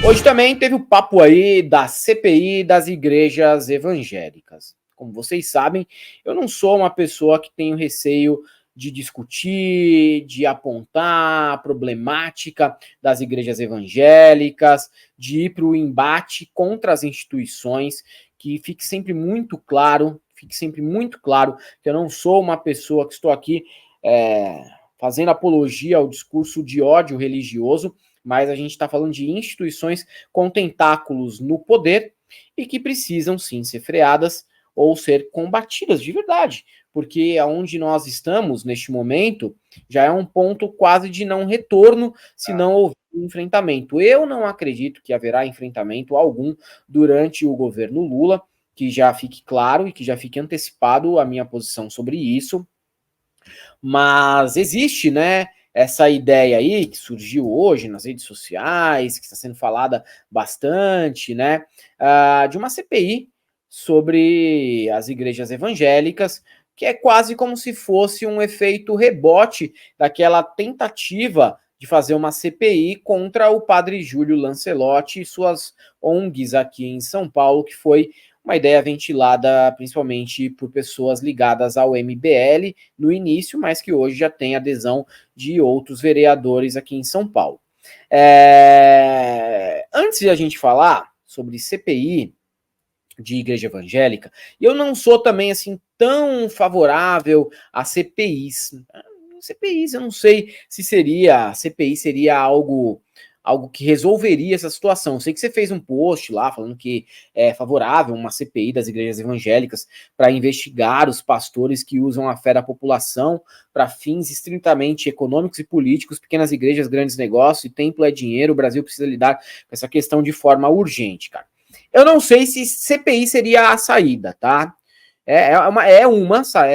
Hoje também teve o papo aí da CPI das igrejas evangélicas. Como vocês sabem, eu não sou uma pessoa que tenho receio de discutir, de apontar a problemática das igrejas evangélicas, de ir para o embate contra as instituições, que fique sempre muito claro que eu não sou uma pessoa que estou aqui fazendo apologia ao discurso de ódio religioso, mas a gente está falando de instituições com tentáculos no poder e que precisam sim ser freadas ou ser combatidas de verdade, porque aonde nós estamos neste momento já é um ponto quase de não retorno se não houver enfrentamento. Eu não acredito que haverá enfrentamento algum durante o governo Lula, que já fique claro e que já fique antecipado a minha posição sobre isso, mas existe, né, essa ideia aí que surgiu hoje nas redes sociais, que está sendo falada bastante, né, de uma CPI sobre as igrejas evangélicas, que é quase como se fosse um efeito rebote daquela tentativa de fazer uma CPI contra o padre Júlio Lancelotti e suas ONGs aqui em São Paulo, que foi uma ideia ventilada principalmente por pessoas ligadas ao MBL no início, mas que hoje já tem adesão de outros vereadores aqui em São Paulo. Antes de a gente falar sobre CPI de igreja evangélica, eu não sou também assim tão favorável a CPIs. CPIs, eu não sei se CPI seria algo que resolveria essa situação. Eu sei que você fez um post lá falando que é favorável uma CPI das igrejas evangélicas para investigar os pastores que usam a fé da população para fins estritamente econômicos e políticos, pequenas igrejas, grandes negócios, e templo é dinheiro, o Brasil precisa lidar com essa questão de forma urgente, cara. Eu não sei se CPI seria a saída, tá? É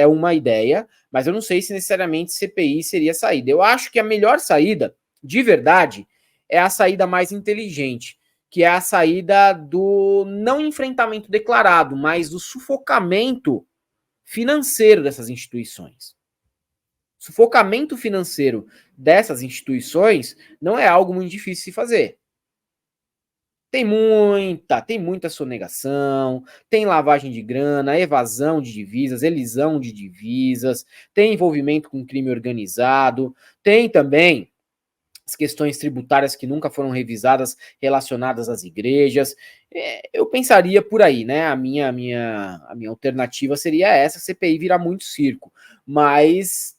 uma ideia, mas eu não sei se necessariamente CPI seria a saída. Eu acho que a melhor saída, de verdade, é a saída mais inteligente, que é a saída do não enfrentamento declarado, mas do sufocamento financeiro dessas instituições. Sufocamento financeiro dessas instituições não é algo muito difícil de se fazer. Tem muita sonegação, tem lavagem de grana, evasão de divisas, elisão de divisas, tem envolvimento com crime organizado, tem também as questões tributárias que nunca foram revisadas relacionadas às igrejas. Eu pensaria por aí, né? A minha alternativa seria essa: a CPI virar muito circo, mas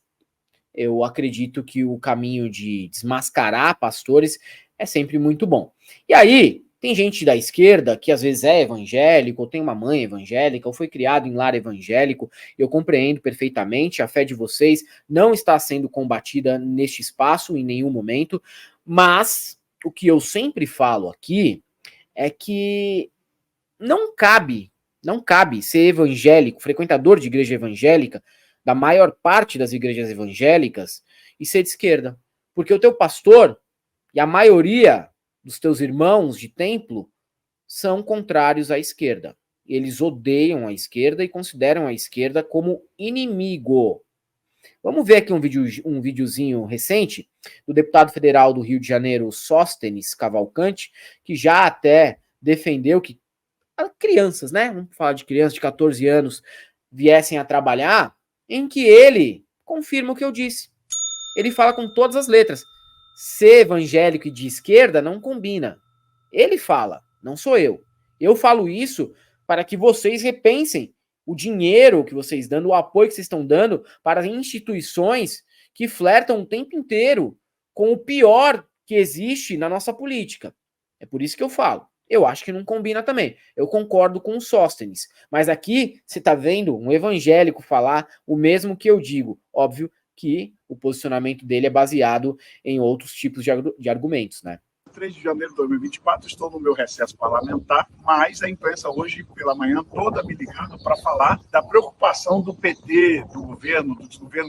eu acredito que o caminho de desmascarar pastores é sempre muito bom. E aí, tem gente da esquerda que às vezes é evangélico, ou tem uma mãe evangélica, ou foi criado em lar evangélico. Eu compreendo perfeitamente, a fé de vocês não está sendo combatida neste espaço em nenhum momento, mas o que eu sempre falo aqui é que não cabe ser evangélico, frequentador de igreja evangélica, da maior parte das igrejas evangélicas, e ser de esquerda. Porque o teu pastor e a maioria dos teus irmãos de templo são contrários à esquerda. Eles odeiam a esquerda e consideram a esquerda como inimigo. Vamos ver aqui um videozinho recente do deputado federal do Rio de Janeiro, Sóstenes Cavalcante, que já até defendeu que crianças, né? Vamos falar de crianças de 14 anos viessem a trabalhar, em que ele confirma o que eu disse. Ele fala com todas as letras: ser evangélico e de esquerda não combina. Ele fala, não sou eu. Eu falo isso para que vocês repensem o dinheiro que vocês dão, o apoio que vocês estão dando para instituições que flertam o tempo inteiro com o pior que existe na nossa política. É por isso que eu falo. Eu acho que não combina também. Eu concordo com o Sóstenes. Mas aqui você está vendo um evangélico falar o mesmo que eu digo. Óbvio que o posicionamento dele é baseado em outros tipos de argumentos, né? 3 de janeiro de 2024, estou no meu recesso parlamentar, mas a imprensa hoje pela manhã toda me ligando para falar da preocupação do PT, do governo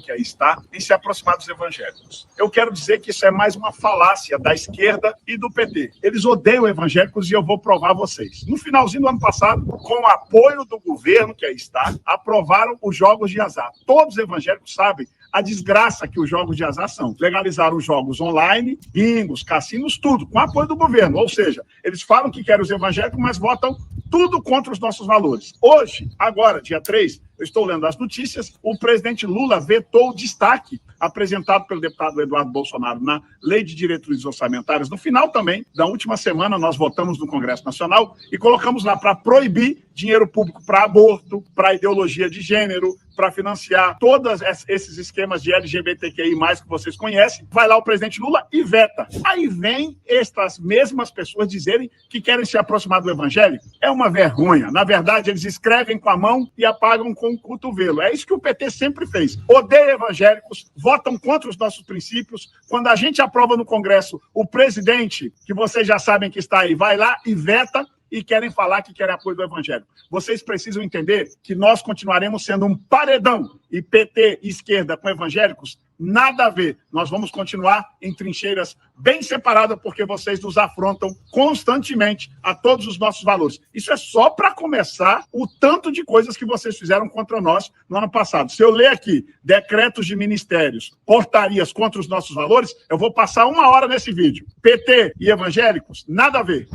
que aí está, em se aproximar dos evangélicos. Eu quero dizer que isso é mais uma falácia da esquerda e do PT. Eles odeiam evangélicos e eu vou provar a vocês. No finalzinho do ano passado, com o apoio do governo que aí está, aprovaram os jogos de azar. Todos os evangélicos sabem a desgraça que os jogos de azar são. Legalizaram os jogos online, bingos, cassinos, tudo, com apoio do governo. Ou seja, eles falam que querem os evangélicos, mas votam tudo contra os nossos valores. Hoje, agora, dia 3, eu estou lendo as notícias, o presidente Lula vetou o destaque apresentado pelo deputado Eduardo Bolsonaro na Lei de Diretrizes Orçamentárias. No final também, da última semana, nós votamos no Congresso Nacional e colocamos lá para proibir dinheiro público para aborto, para ideologia de gênero, para financiar todos esses esquemas de LGBTQI+, que vocês conhecem. Vai lá o presidente Lula e veta. Aí vem estas mesmas pessoas dizerem que querem se aproximar do evangelho. É uma vergonha. Na verdade, eles escrevem com a mão e apagam com o cotovelo. É isso que o PT sempre fez. Odeia evangélicos, votam contra os nossos princípios. Quando a gente aprova no Congresso, o presidente, que vocês já sabem que está aí, vai lá e veta, e querem falar que querem apoio do evangelho. Vocês precisam entender que nós continuaremos sendo um paredão, e PT e esquerda com evangélicos, nada a ver. Nós vamos continuar em trincheiras bem separadas, porque vocês nos afrontam constantemente a todos os nossos valores. Isso é só para começar o tanto de coisas que vocês fizeram contra nós no ano passado. Se eu ler aqui decretos de ministérios, portarias contra os nossos valores, eu vou passar 1 hora nesse vídeo. PT e evangélicos, nada a ver.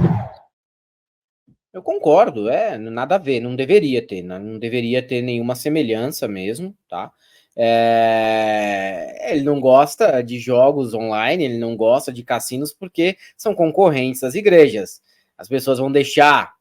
Eu concordo, nada a ver, não deveria ter, não deveria ter nenhuma semelhança mesmo, tá? Ele não gosta de jogos online, ele não gosta de cassinos porque são concorrentes das igrejas. As pessoas vão deixar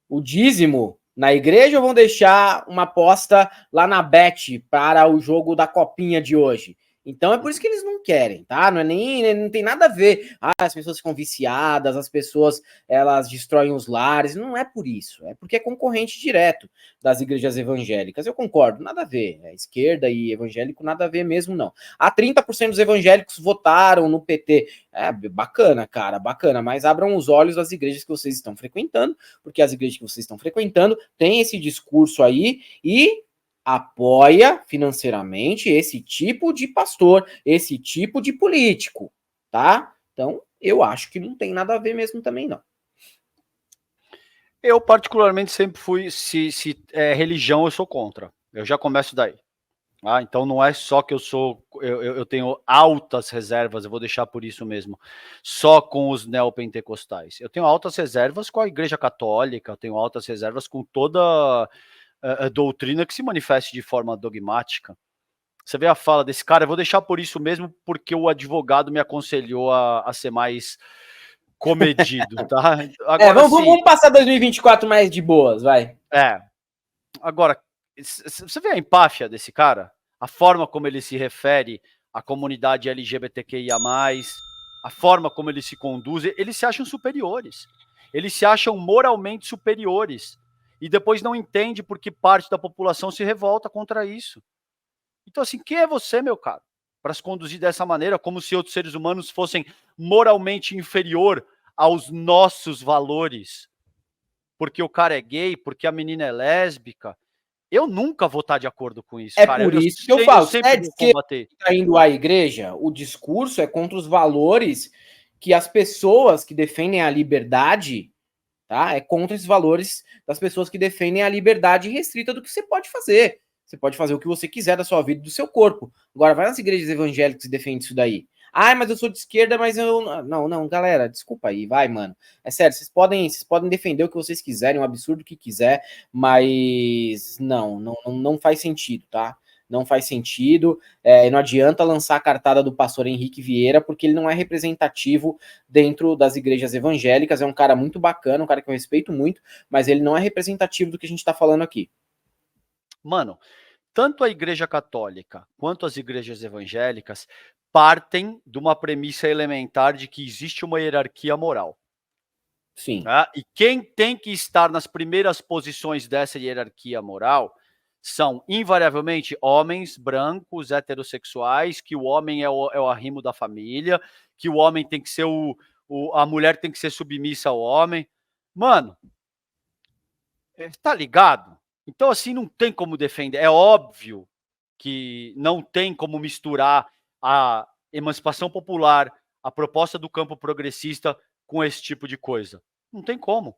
o dízimo na igreja ou vão deixar uma aposta lá na Bet para o jogo da copinha de hoje? Então é por isso que eles não querem, tá? Não tem nada a ver. As pessoas ficam viciadas, as pessoas elas destroem os lares. Não é por isso. É porque é concorrente direto das igrejas evangélicas. Eu concordo, nada a ver. Esquerda e evangélico, nada a ver mesmo, não. 30% dos evangélicos votaram no PT. Bacana, cara, bacana. Mas abram os olhos das igrejas que vocês estão frequentando, porque as igrejas que vocês estão frequentando têm esse discurso aí e apoia financeiramente esse tipo de pastor, esse tipo de político, tá? Então, eu acho que não tem nada a ver mesmo também, não. Eu, particularmente, sempre fui, se é religião, eu sou contra. Eu já começo daí. Então não é só que eu tenho altas reservas, eu vou deixar por isso mesmo, só com os neopentecostais. Eu tenho altas reservas com a Igreja Católica, eu tenho altas reservas com toda a doutrina que se manifeste de forma dogmática. Você vê a fala desse cara, eu vou deixar por isso mesmo, porque o advogado me aconselhou a ser mais comedido, tá? Agora, vamos passar 2024 mais de boas, vai. Agora, você vê a empáfia desse cara? A forma como ele se refere à comunidade LGBTQIA+, a forma como ele se conduz, eles se acham superiores. Eles se acham moralmente superiores. E depois não entende porque parte da população se revolta contra isso. Então, assim, quem é você, meu caro, para se conduzir dessa maneira, como se outros seres humanos fossem moralmente inferior aos nossos valores? Porque o cara é gay, porque a menina é lésbica. Eu nunca vou estar de acordo com isso, cara. Por isso que eu falo, se é de que está indo à igreja, o discurso é contra os valores que as pessoas que defendem a liberdade, tá? É contra esses valores das pessoas que defendem a liberdade restrita do que você pode fazer. Você pode fazer o que você quiser da sua vida e do seu corpo. Agora, vai nas igrejas evangélicas e defende isso daí. Mas eu sou de esquerda, mas eu... Não, galera, desculpa aí, vai, mano. É sério, vocês podem defender o que vocês quiserem, um absurdo que quiser, mas não faz sentido, tá? Não faz sentido, não adianta lançar a cartada do pastor Henrique Vieira, porque ele não é representativo dentro das igrejas evangélicas, é um cara muito bacana, um cara que eu respeito muito, mas ele não é representativo do que a gente tá falando aqui. Mano, tanto a igreja católica quanto as igrejas evangélicas partem de uma premissa elementar de que existe uma hierarquia moral. Sim. E quem tem que estar nas primeiras posições dessa hierarquia moral são, invariavelmente, homens brancos, heterossexuais, que o homem é o arrimo da família, que o homem tem que ser a mulher tem que ser submissa ao homem. Mano, tá ligado? Então, assim, não tem como defender. É óbvio que não tem como misturar a emancipação popular, a proposta do campo progressista com esse tipo de coisa. Não tem como.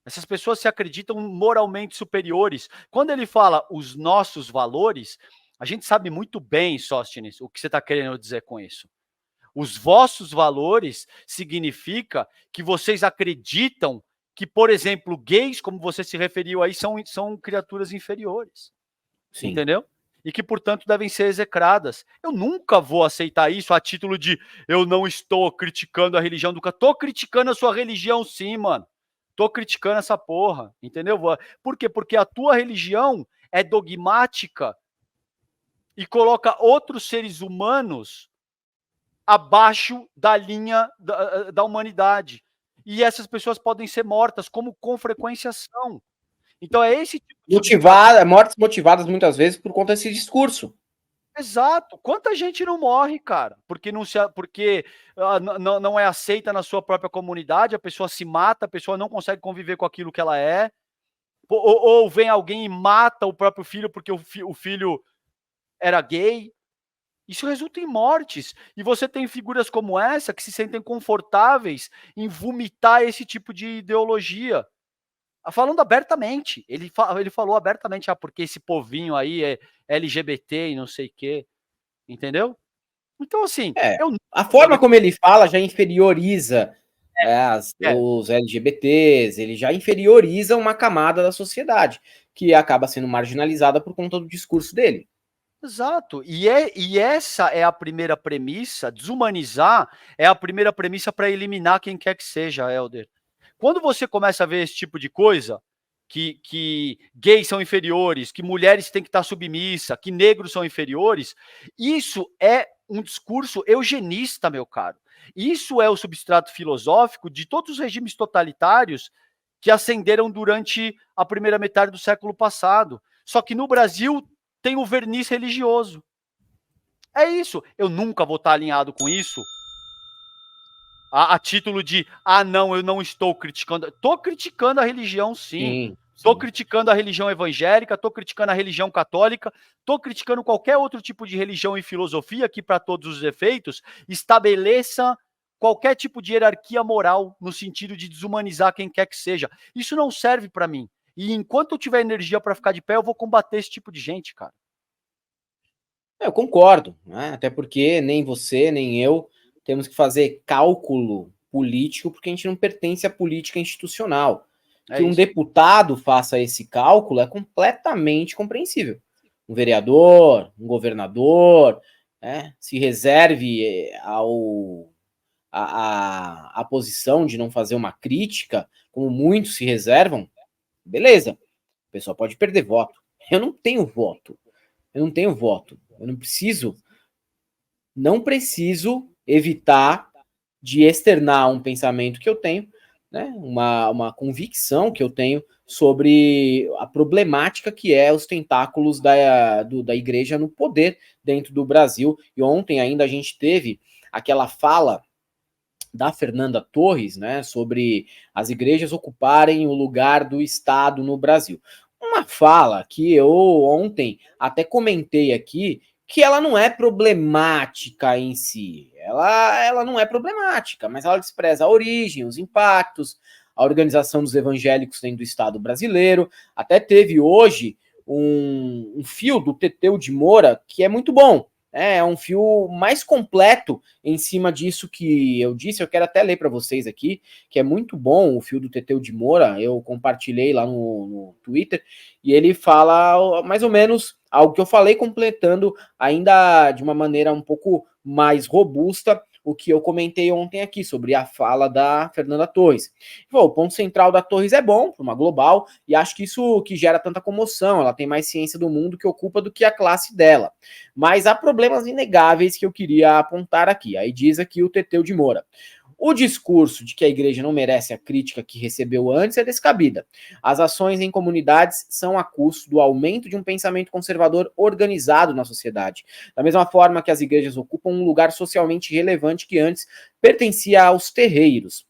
Essas pessoas se acreditam moralmente superiores. Quando ele fala os nossos valores, A gente sabe muito bem, Sóstenes, o que você está querendo dizer com isso. Os vossos valores significa que vocês acreditam que, por exemplo, gays, como você se referiu aí, são criaturas inferiores. Sim. Entendeu? E que, portanto, devem ser execradas. Eu nunca vou aceitar isso a título de eu não estou criticando a religião do cara. Tô criticando a sua religião, sim, mano. Tô criticando essa porra, entendeu? Por quê? Porque a tua religião é dogmática e coloca outros seres humanos abaixo da linha da humanidade. E essas pessoas podem ser mortas, como com frequência são. Então é esse tipo de mortes motivadas muitas vezes por conta desse discurso. Exato. Quanta gente não morre, cara, porque não é aceita na sua própria comunidade, a pessoa se mata, a pessoa não consegue conviver com aquilo que ela é, ou vem alguém e mata o próprio filho porque o filho era gay. Isso resulta em mortes. E você tem figuras como essa que se sentem confortáveis em vomitar esse tipo de ideologia. Falando abertamente. Ele falou abertamente, porque esse povinho aí é LGBT e não sei o quê. Entendeu? Então, assim... a forma como ele fala já inferioriza os LGBTs, ele já inferioriza uma camada da sociedade, que acaba sendo marginalizada por conta do discurso dele. Exato. E essa é a primeira premissa, desumanizar é a primeira premissa para eliminar quem quer que seja, Helder. Quando você começa a ver esse tipo de coisa, que gays são inferiores, que mulheres têm que estar submissa, que negros são inferiores, isso é um discurso eugenista, meu caro. Isso é o substrato filosófico de todos os regimes totalitários que ascenderam durante a primeira metade do século passado. Só que no Brasil tem o verniz religioso. É isso. Eu nunca vou estar alinhado com isso a título de, não, eu não estou criticando. Estou criticando a religião, sim. Estou criticando a religião evangélica, estou criticando a religião católica, estou criticando qualquer outro tipo de religião e filosofia que, para todos os efeitos, estabeleça qualquer tipo de hierarquia moral no sentido de desumanizar quem quer que seja. Isso não serve para mim. E enquanto eu tiver energia para ficar de pé, eu vou combater esse tipo de gente, cara. Eu concordo, né? Até porque nem você, nem eu temos que fazer cálculo político, porque a gente não pertence à política institucional. Que um deputado faça esse cálculo é completamente compreensível. Um vereador, um governador, se reserve a posição de não fazer uma crítica, como muitos se reservam, beleza. O pessoal pode perder voto. Eu não tenho voto. Eu não preciso evitar de externar um pensamento que eu tenho, né, uma convicção que eu tenho sobre a problemática que é os tentáculos da igreja no poder dentro do Brasil. E ontem ainda a gente teve aquela fala da Fernanda Torres, né, sobre as igrejas ocuparem o lugar do Estado no Brasil. Uma fala que eu ontem até comentei aqui, que ela não é problemática em si. Ela não é problemática, mas ela despreza a origem, os impactos, a organização dos evangélicos dentro do Estado brasileiro. Até teve hoje um fio do Teteu de Moura que é muito bom. É um fio mais completo em cima disso que eu disse. Eu quero até ler para vocês aqui, que é muito bom o fio do Teteu de Moura. Eu compartilhei lá no Twitter, e ele fala mais ou menos algo que eu falei, completando ainda de uma maneira um pouco mais robusta o que eu comentei ontem aqui sobre a fala da Fernanda Torres. Bom, o ponto central da Torres é bom para uma global, e acho que isso que gera tanta comoção. Ela tem mais ciência do mundo que ocupa do que a classe dela. Mas há problemas inegáveis que eu queria apontar aqui. Aí diz aqui o Teteu de Moura: o discurso de que a igreja não merece a crítica que recebeu antes é descabida. As ações em comunidades são a custo do aumento de um pensamento conservador organizado na sociedade. Da mesma forma que as igrejas ocupam um lugar socialmente relevante que antes pertencia aos terreiros.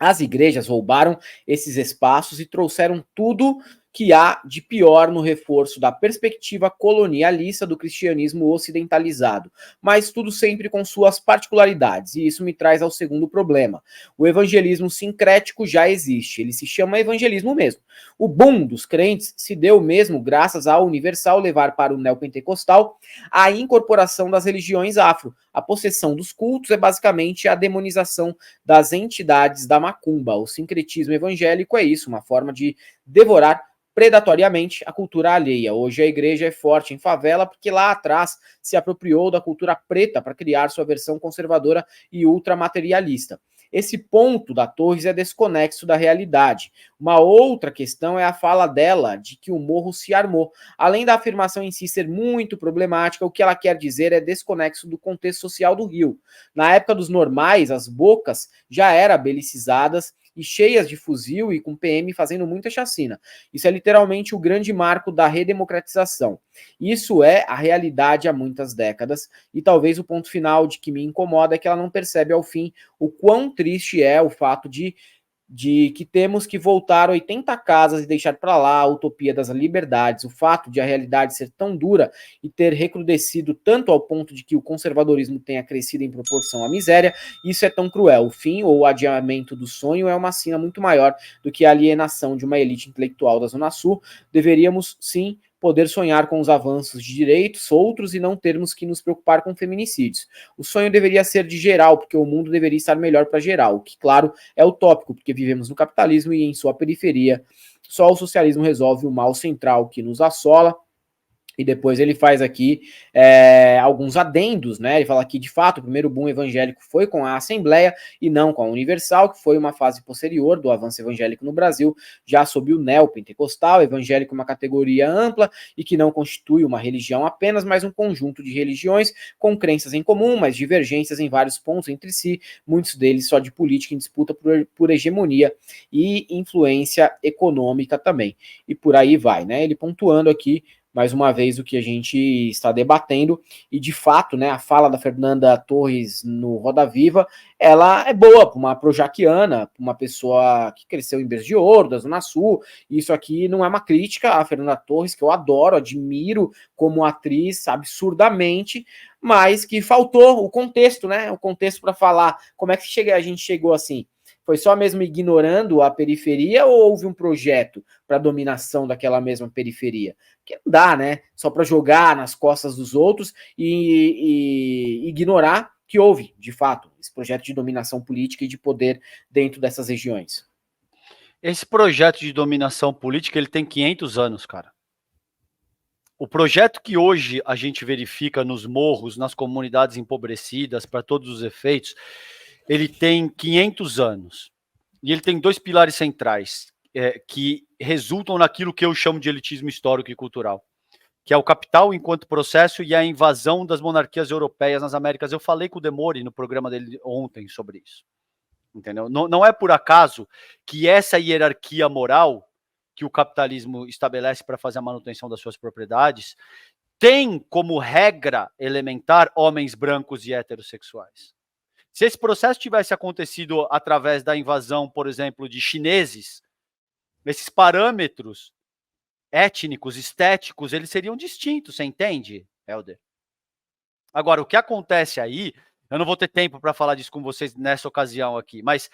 As igrejas roubaram esses espaços e trouxeram tudo que há de pior no reforço da perspectiva colonialista do cristianismo ocidentalizado, mas tudo sempre com suas particularidades, e isso me traz ao segundo problema. O evangelismo sincrético já existe, ele se chama evangelismo mesmo. O boom dos crentes se deu mesmo graças ao Universal levar para o neopentecostal a incorporação das religiões afro. A possessão dos cultos é basicamente a demonização das entidades da macumba. O sincretismo evangélico é isso, uma forma de devorar predatoriamente a cultura alheia. Hoje a igreja é forte em favela porque lá atrás se apropriou da cultura preta para criar sua versão conservadora e ultramaterialista. Esse ponto da Torres é desconexo da realidade. Uma outra questão é a fala dela de que o morro se armou. Além da afirmação em si ser muito problemática, o que ela quer dizer é desconexo do contexto social do Rio. Na época dos normais, as bocas já eram belicizadas e cheias de fuzil e com PM fazendo muita chacina. Isso é literalmente o grande marco da redemocratização. Isso é a realidade há muitas décadas, e talvez o ponto final de que me incomoda é que ela não percebe ao fim o quão triste é o fato de que temos que voltar 80 casas e deixar para lá a utopia das liberdades, o fato de a realidade ser tão dura e ter recrudescido tanto ao ponto de que o conservadorismo tenha crescido em proporção à miséria, isso é tão cruel. O fim ou o adiamento do sonho é uma sina muito maior do que a alienação de uma elite intelectual da Zona Sul. Deveríamos, sim, poder sonhar com os avanços de direitos outros e não termos que nos preocupar com feminicídios. O sonho deveria ser de geral, porque o mundo deveria estar melhor para geral, o que, claro, é utópico, porque vivemos no capitalismo e em sua periferia só o socialismo resolve o mal central que nos assola. E depois ele faz aqui alguns adendos, né? Ele fala que, de fato, o primeiro boom evangélico foi com a Assembleia e não com a Universal, que foi uma fase posterior do avanço evangélico no Brasil, já sob o neopentecostal. Evangélico é uma categoria ampla e que não constitui uma religião apenas, mas um conjunto de religiões com crenças em comum, mas divergências em vários pontos entre si, muitos deles só de política em disputa por hegemonia e influência econômica também. E por aí vai, né? Ele pontuando aqui mais uma vez o que a gente está debatendo, e de fato, né, a fala da Fernanda Torres no Roda Viva, ela é boa para uma projaquiana, para uma pessoa que cresceu em Berço de Ouro, da Zona Sul. Isso aqui não é uma crítica à Fernanda Torres, que eu adoro, admiro como atriz absurdamente, mas que faltou o contexto, né, o contexto para falar como é que a gente chegou assim. Foi só mesmo ignorando a periferia ou houve um projeto para dominação daquela mesma periferia? Porque não dá, né? Só para jogar nas costas dos outros e ignorar que houve, de fato, esse projeto de dominação política e de poder dentro dessas regiões. Esse projeto de dominação política, ele tem 500 anos, cara. O projeto que hoje a gente verifica nos morros, nas comunidades empobrecidas, para todos os efeitos, ele tem 500 anos. E ele tem dois pilares centrais, que resultam naquilo que eu chamo de elitismo histórico e cultural, que é o capital enquanto processo e a invasão das monarquias europeias nas Américas. Eu falei com o Demore no programa dele ontem sobre isso. Entendeu? Não é por acaso que essa hierarquia moral que o capitalismo estabelece para fazer a manutenção das suas propriedades tem como regra elementar homens brancos e heterossexuais. Se esse processo tivesse acontecido através da invasão, por exemplo, de chineses, esses parâmetros étnicos, estéticos, eles seriam distintos, você entende, Helder? Agora, o que acontece aí, eu não vou ter tempo para falar disso com vocês nessa ocasião aqui, mas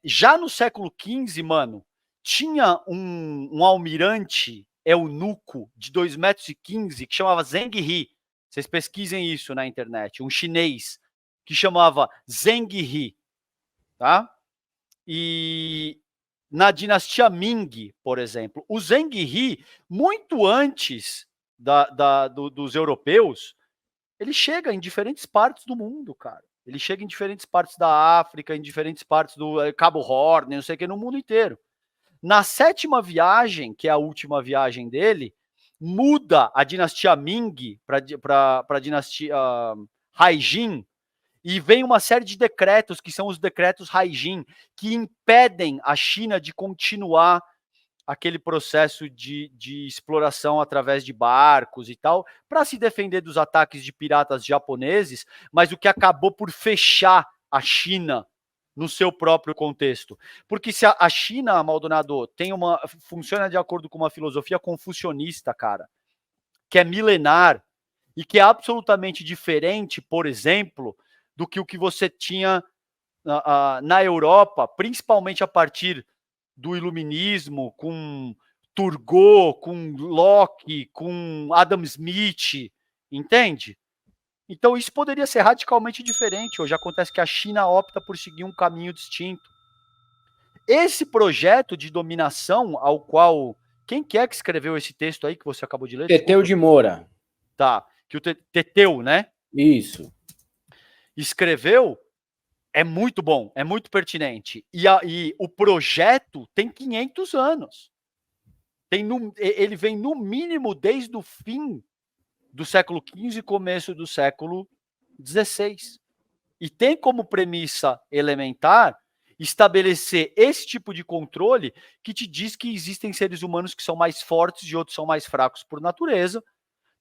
já no século XV, mano, tinha um almirante eunuco de 2,15 m que chamava Zheng He. Vocês pesquisem isso na internet, um chinês que chamava Zheng He, tá? E na dinastia Ming, por exemplo, o Zheng He, muito antes dos europeus, ele chega em diferentes partes do mundo, cara. Ele chega em diferentes partes da África, em diferentes partes do Cabo Horn, não sei o que, no mundo inteiro. Na 7ª viagem, que é a última viagem dele, muda a dinastia Ming para a dinastia Haijin, e vem uma série de decretos, que são os decretos Haijin, que impedem a China de continuar aquele processo de exploração através de barcos e tal, para se defender dos ataques de piratas japoneses, mas o que acabou por fechar a China no seu próprio contexto. Porque se a China, Maldonado, funciona de acordo com uma filosofia confucionista, cara, que é milenar e que é absolutamente diferente, por exemplo, do que o que você tinha na Europa, principalmente a partir do Iluminismo, com Turgot, com Locke, com Adam Smith, entende? Então isso poderia ser radicalmente diferente. Hoje acontece que a China opta por seguir um caminho distinto. Esse projeto de dominação ao qual... Quem que é que escreveu esse texto aí que você acabou de ler? Teteu Desculpa. de Moura. Tá, que o Teteu, né? Isso. Escreveu, é muito bom, é muito pertinente. E o projeto tem 500 anos. Ele vem, no mínimo, desde o fim do século XV e começo do século XVI. E tem como premissa elementar estabelecer esse tipo de controle que te diz que existem seres humanos que são mais fortes e outros são mais fracos por natureza,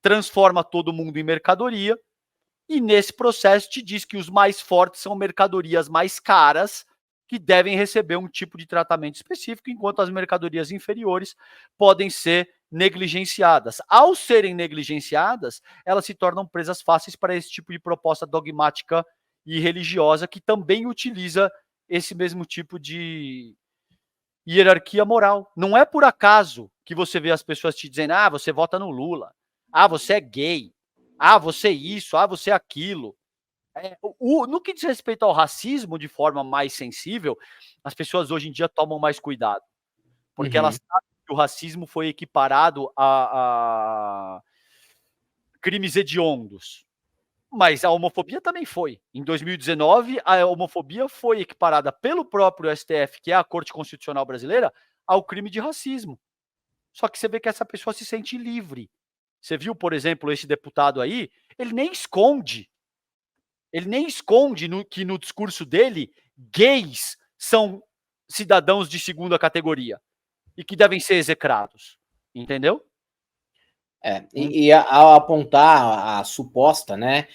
transforma todo mundo em mercadoria, e nesse processo te diz que os mais fortes são mercadorias mais caras, que devem receber um tipo de tratamento específico, enquanto as mercadorias inferiores podem ser negligenciadas. Ao serem negligenciadas, elas se tornam presas fáceis para esse tipo de proposta dogmática e religiosa, que também utiliza esse mesmo tipo de hierarquia moral. Não é por acaso que você vê as pessoas te dizendo: ah, você vota no Lula, ah, você é gay, ah, você é isso, ah, você é aquilo. No que diz respeito ao racismo, de forma mais sensível, as pessoas hoje em dia tomam mais cuidado, porque elas sabem que o racismo foi equiparado a crimes hediondos. Mas a homofobia também foi. Em 2019, a homofobia foi equiparada pelo próprio STF, que é a Corte Constitucional Brasileira, ao crime de racismo. Só que você vê que essa pessoa se sente livre. Você viu, por exemplo, esse deputado aí, ele nem esconde que no discurso dele, gays são cidadãos de segunda categoria e que devem ser execrados. Entendeu? Ao apontar a suposta, né,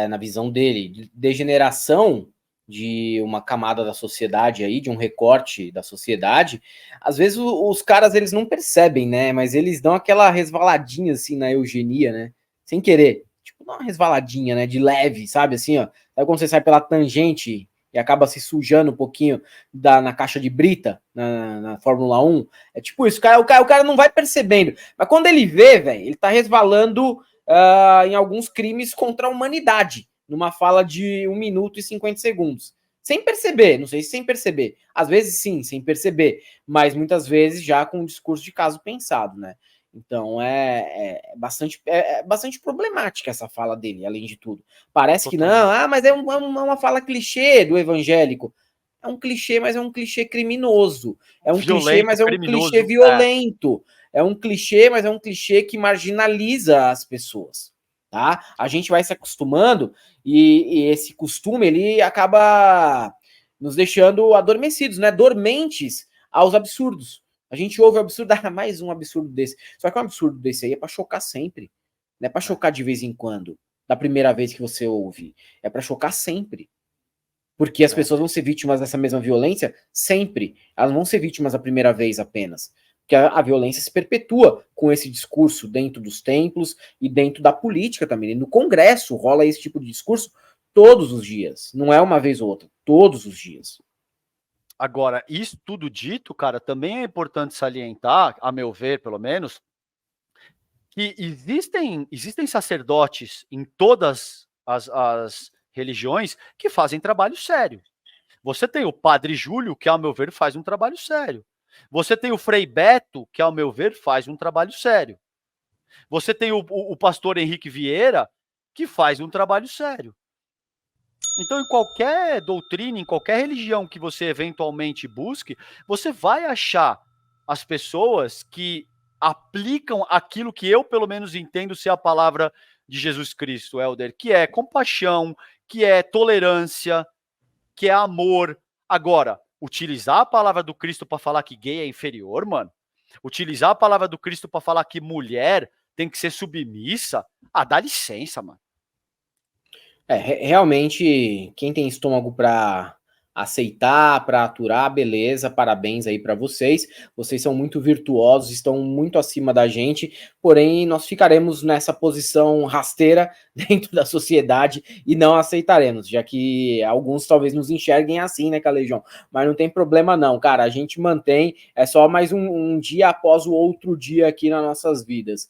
na visão dele, degeneração de uma camada da sociedade aí, de um recorte da sociedade, às vezes os caras, eles não percebem, né, mas eles dão aquela resvaladinha, assim, na eugenia, né, sem querer, tipo, dá uma resvaladinha, né, de leve, sabe, assim, ó, sabe quando você sai pela tangente e acaba se sujando um pouquinho na caixa de brita, na Fórmula 1, é tipo isso, o cara não vai percebendo, mas quando ele vê, velho, ele tá resvalando em alguns crimes contra a humanidade, numa fala de 1 minuto e 50 segundos. Sem perceber, não sei se sem perceber. Às vezes sim, sem perceber, mas muitas vezes já com um discurso de caso pensado, né? Então é bastante problemática essa fala dele, além de tudo. Parece totalmente. Que não, mas é uma fala clichê do evangélico. É um clichê, mas é um clichê criminoso. É um violento, clichê, mas é um clichê violento. É um clichê, mas é um clichê que marginaliza as pessoas. Tá? A gente vai se acostumando e esse costume ele acaba nos deixando adormecidos, né? Dormentes aos absurdos. A gente ouve o absurdo, mais um absurdo desse. Só que um absurdo desse aí é pra chocar sempre. Não é pra chocar de vez em quando, da primeira vez que você ouve. É pra chocar sempre. Porque as pessoas vão ser vítimas dessa mesma violência sempre. Elas não vão ser vítimas a primeira vez apenas. Porque a violência se perpetua com esse discurso dentro dos templos e dentro da política também. No Congresso rola esse tipo de discurso todos os dias. Não é uma vez ou outra, todos os dias. Agora, isso tudo dito, cara, também é importante salientar, a meu ver, pelo menos, que existem sacerdotes em todas as religiões que fazem trabalho sério. Você tem o Padre Júlio, que, ao meu ver, faz um trabalho sério. Você tem o Frei Beto, que, ao meu ver, faz um trabalho sério. Você tem o pastor Henrique Vieira, que faz um trabalho sério. Então, em qualquer doutrina, em qualquer religião que você eventualmente busque, você vai achar as pessoas que aplicam aquilo que eu, pelo menos, entendo ser a palavra de Jesus Cristo, Helder, que é compaixão, que é tolerância, que é amor. Agora, utilizar a palavra do Cristo para falar que gay é inferior, mano, utilizar a palavra do Cristo para falar que mulher tem que ser submissa, dá licença, mano. Realmente, quem tem estômago para aceitar, para aturar, beleza, parabéns aí para vocês. Vocês são muito virtuosos, estão muito acima da gente, porém nós ficaremos nessa posição rasteira dentro da sociedade e não aceitaremos, já que alguns talvez nos enxerguem assim, né, Calejão? Mas não tem problema não, cara, a gente mantém, é só mais um dia após o outro dia aqui nas nossas vidas.